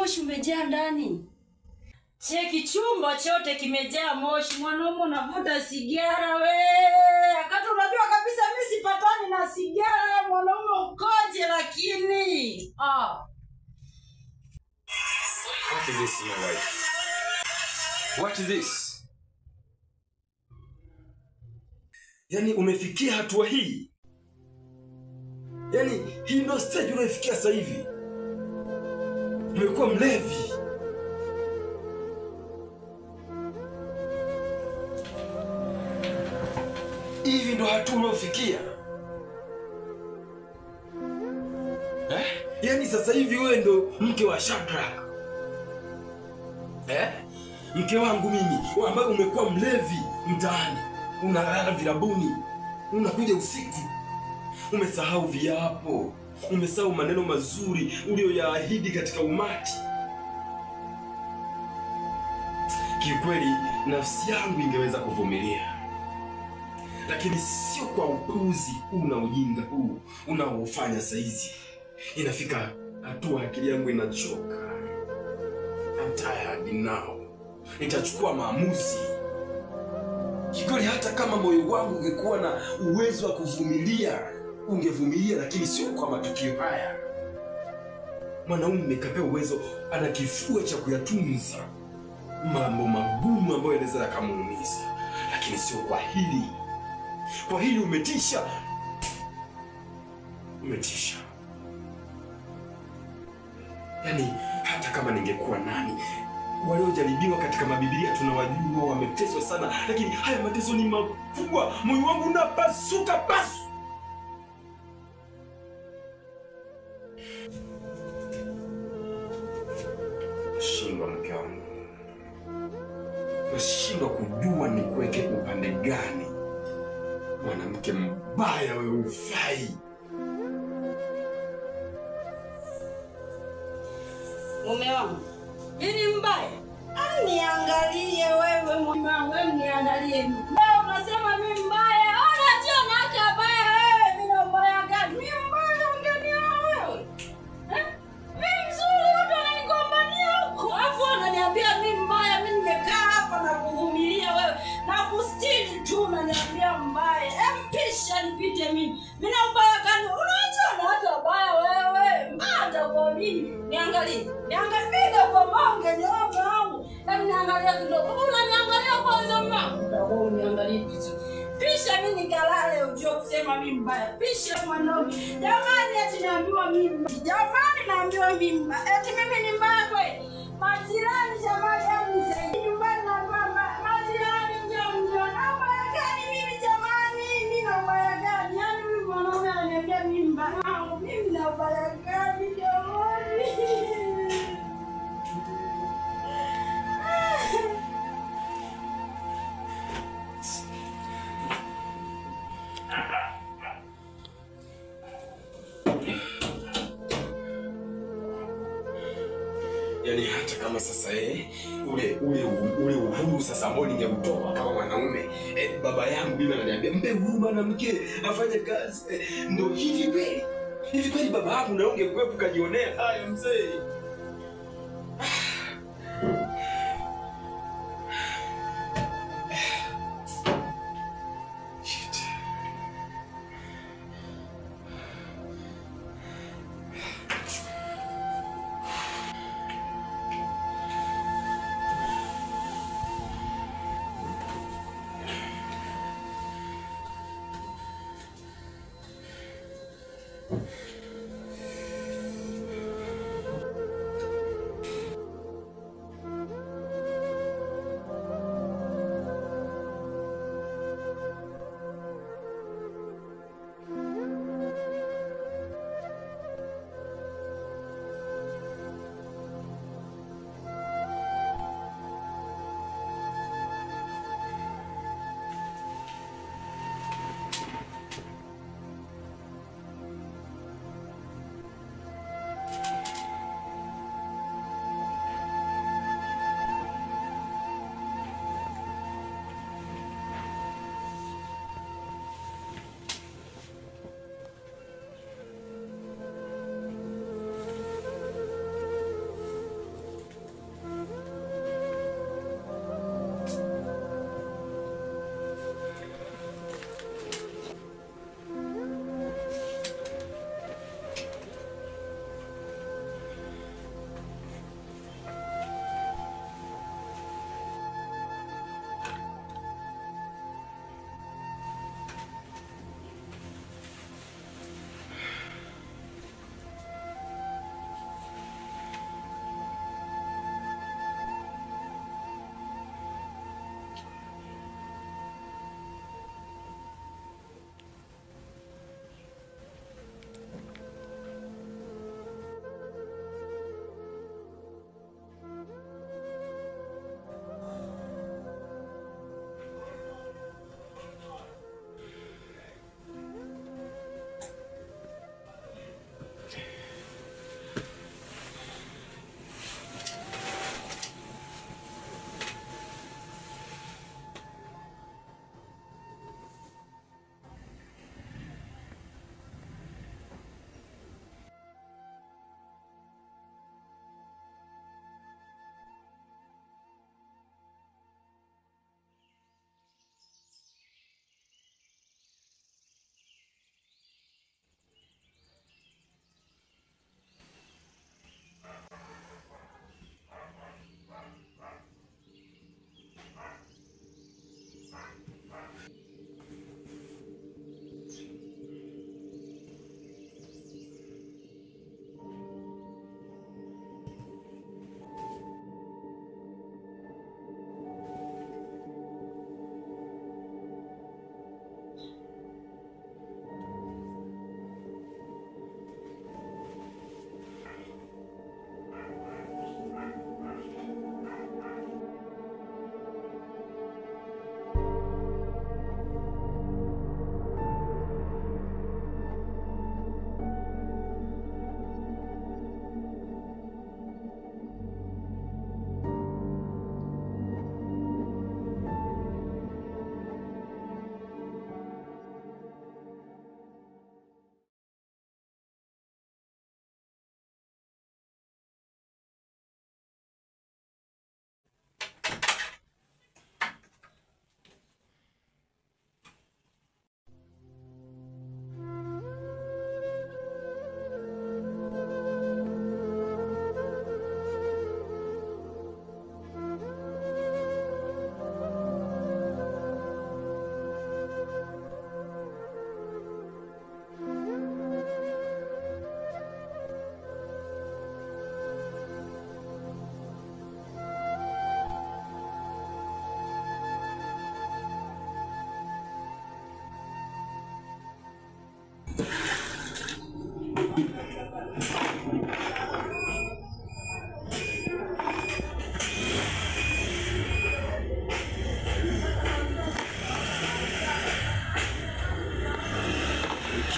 moshi umejaa ndani. Cheki chumba chote kimejaa moshi. Mwanaume unavuta sigara we. Akati unajua kabisa mimi sipatani na sigara. Mwanaume ukoje lakini. What is this, my wife? What is this? Yani umefikia hatua hii? Yani hii ndio stage unayofikia sasa hivi? Umekuwa mlevi. Hivi ndo hatua unayofikia? Yani sasa hivi wewe ndo mke wa Shadrack. Mke wangu mimi, ambaye umekuwa mlevi mtaani, unalala vilabuni, unakuja usiku. Umesahau viapo, umesahau maneno mazuri uliyoyaahidi katika umati. Kiukweli nafsi yangu ingeweza kuvumilia, lakini sio kwa upuzi huu na ujinga huu unaofanya saizi. Inafika hatua akili yangu inachoka. I'm tired now. Nitachukua maamuzi. Kikweli hata kama moyo wangu ungekuwa na uwezo wa kuvumilia, ungevumilia, lakini sio kwa matukio haya. Mwanaume kapewa uwezo, ana kifua cha kuyatunza mambo magumu ambayo yanaweza yakamuumiza, lakini sio kwa hili. Kwa hili umetisha. Umetisha. Yani hata kama ningekuwa nani, waliojaribiwa katika mabibilia tunawajua wameteswa sana, lakini haya mateso ni makubwa. Moyo wangu unapasuka pasu. Nashindwa mke wangu. Nashindwa kujua ni kuweke upande gani. Mwanamke mbaya wewe, ufai. Mume wangu, ili mbaya? Niangalie wewe mume wangu, niangalie. Wewe unasema mimi mbaya? Unajua naka mbaya wewe, mimi mbaya gani? Mimi mbaya ungenioa wewe? Mimi mzuri, watu wananigombania huko. Alafu wananiambia mimi mbaya, mimi nimekaa hapa na kuvumilia wewe. Na kustiri tu unaniambia mbaya. Mpisha nipite mimi. Mimi mbaya gani? Unajua naka mbaya wewe. Mada kwa nini? Niangalie. Niangalie kwa mange ni wangu. Niangalia kidogo. Unaniangalia kwanza mama. Ndio niangalie picha. Pisha mimi nikalale ujue kusema mimi mbaya. Pisha mwanangu. Jamani ati naambiwa mimi. Jamani naambiwa mimi. Ati mimi ni mbaya kweli. Majirani jamani yangu zaidi nyumbani na baba. Majirani njoo. Na mbaya gani mimi jamani? Mimi na mbaya gani? Yaani mimi mwanaume ananiambia mimi mbaya. Mimi na mbaya gani jamani? Yani hata kama sasa ule uhuru sasa ambao ningeutoa kama mwanaume, baba yangu mimi ananiambia mpe uhuru mwanamke afanye kazi. Ndio hivi kweli? Hivi kweli baba yangu na ungekuwepo kajionea haya mzee?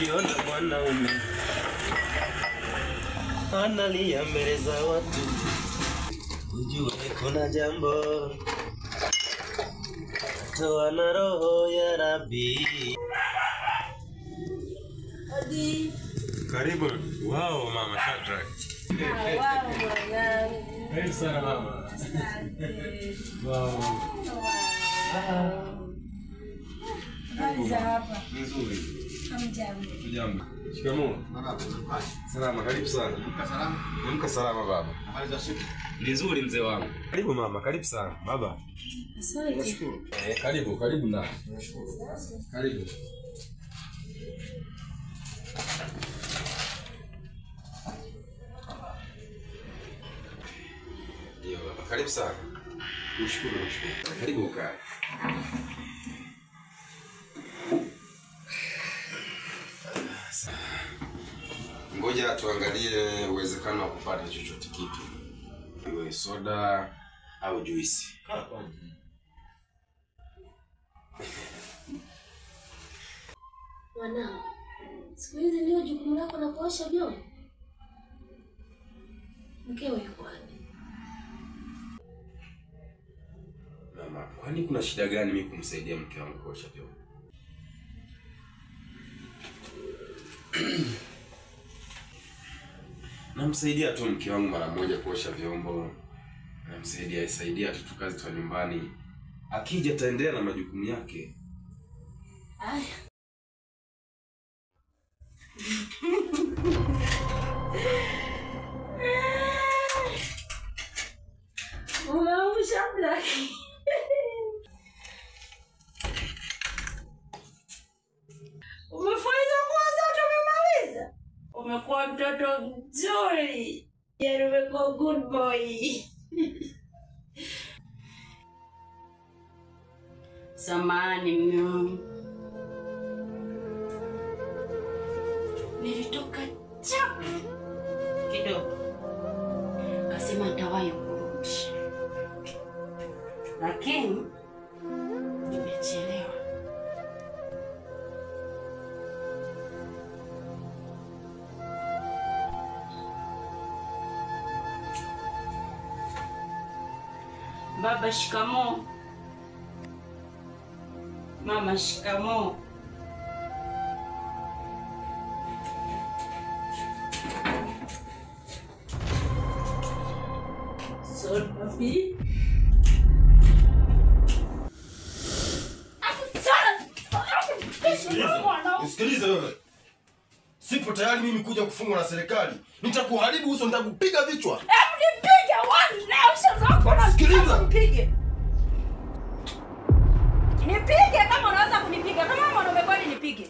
Ukiona mwanaume analia mbele za watu, ujue kuna jambo toa na roho ya Rabbi. Hadi. Karibu. Wow, mama Shadrack. Wow, bwana. Karibu sana mama. Wow. Habari za hapa? Nzuri. Hamjambo. Jambo. Shikamoo. Salama, karibu sana. Salama. Amka salama baba. Habari za siku? Nzuri mzee wangu. Karibu mama, karibu sana. Baba. Asante. Nashukuru. Karibu na. Nashukuru. Karibu. Ndio baba, karibu sana. Nashukuru. Karibu ukae. Ngoja tuangalie uwezekano wa kupata chochote kitu. Iwe soda au juisi. Mwanangu, siku hizi ndio jukumu lako la kuosha vyombo? Mkeo yuko wapi? Mama, kwani kuna shida gani mimi kumsaidia mke wangu kuosha vyombo? Namsaidia tu mke wangu mara moja kuosha vyombo. Namsaidia tu kazi za nyumbani. Akija ataendelea na majukumu yake. Haya. Umeangusha blaki. Umefanya nguo zote umemaliza? Umekuwa mtoto mzuri. Yaani umekuwa good boy. Samahani mume wangu. Nilitoka chap kidogo. Kasema nitawahi kurudisha. Lakini nimechelewa. Baba shikamoo. Mama shikamoo. Sorry papi. Nisikilize wewe. Sipo tayari mimi kuja kufungwa na serikali. Nitakuharibu uso, nitakupiga vichwa. Hebu nipige wana ushazoka na Sikiliza. Nipige. Nipige kama unaweza kunipiga. Kama mwanaume kwani nipige.